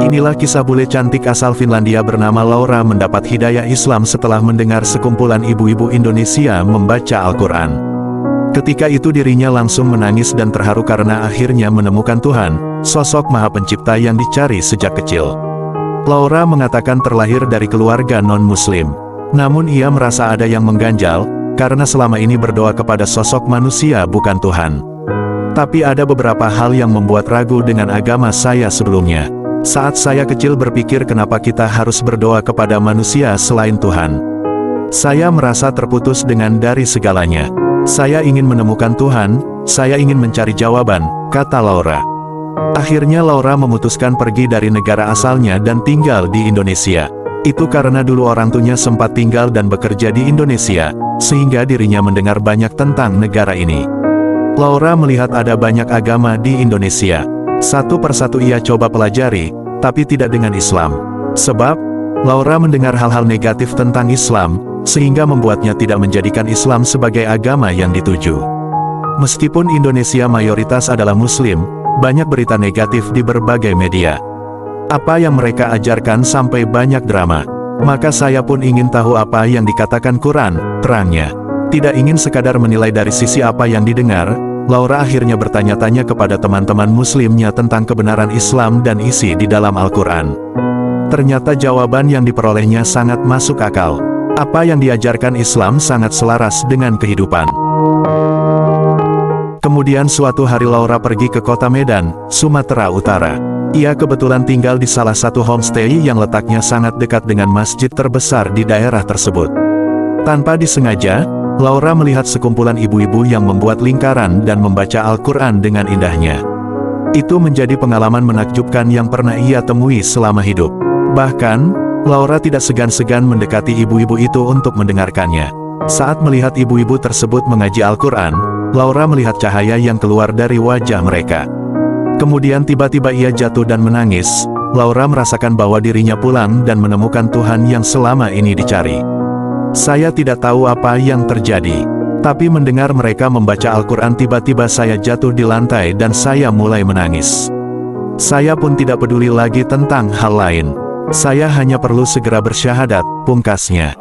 Inilah kisah bule cantik asal Finlandia bernama Laura mendapat hidayah Islam setelah mendengar sekumpulan ibu-ibu Indonesia membaca Al-Quran. Ketika itu dirinya langsung menangis dan terharu karena akhirnya menemukan Tuhan, sosok Maha Pencipta yang dicari sejak kecil. Laura mengatakan terlahir dari keluarga non-muslim. Namun ia merasa ada yang mengganjal, karena selama ini berdoa kepada sosok manusia bukan Tuhan. Tapi ada beberapa hal yang membuat ragu dengan agama saya sebelumnya. Saat saya kecil berpikir kenapa kita harus berdoa kepada manusia selain Tuhan. Saya merasa terputus dari segalanya. Saya ingin menemukan Tuhan, saya ingin mencari jawaban, kata Laura. Akhirnya Laura memutuskan pergi dari negara asalnya dan tinggal di Indonesia. Itu karena dulu orang tuanya sempat tinggal dan bekerja di Indonesia, sehingga dirinya mendengar banyak tentang negara ini. Laura melihat ada banyak agama di Indonesia. Satu persatu ia coba pelajari, tapi tidak dengan Islam. Sebab, Laura mendengar hal-hal negatif tentang Islam, sehingga membuatnya tidak menjadikan Islam sebagai agama yang dituju. Meskipun Indonesia mayoritas adalah Muslim, banyak berita negatif di berbagai media. Apa yang mereka ajarkan sampai banyak drama. Maka saya pun ingin tahu apa yang dikatakan Quran, terangnya. Tidak ingin sekadar menilai dari sisi apa yang didengar, Laura akhirnya bertanya-tanya kepada teman-teman muslimnya tentang kebenaran Islam dan isi di dalam Al-Quran. Ternyata jawaban yang diperolehnya sangat masuk akal. Apa yang diajarkan Islam sangat selaras dengan kehidupan. Kemudian suatu hari Laura pergi ke kota Medan, Sumatera Utara. Ia kebetulan tinggal di salah satu homestay yang letaknya sangat dekat dengan masjid terbesar di daerah tersebut. Tanpa disengaja, Laura melihat sekumpulan ibu-ibu yang membuat lingkaran dan membaca Al-Quran dengan indahnya. Itu menjadi pengalaman menakjubkan yang pernah ia temui selama hidup. Bahkan, Laura tidak segan-segan mendekati ibu-ibu itu untuk mendengarkannya. Saat melihat ibu-ibu tersebut mengaji Al-Quran, Laura melihat cahaya yang keluar dari wajah mereka. Kemudian tiba-tiba ia jatuh dan menangis. Laura merasakan bahwa dirinya pulang dan menemukan Tuhan yang selama ini dicari. Saya tidak tahu apa yang terjadi. Tapi mendengar mereka membaca Al-Quran tiba-tiba saya jatuh di lantai dan saya mulai menangis. Saya pun tidak peduli lagi tentang hal lain. Saya hanya perlu segera bersyahadat, pungkasnya.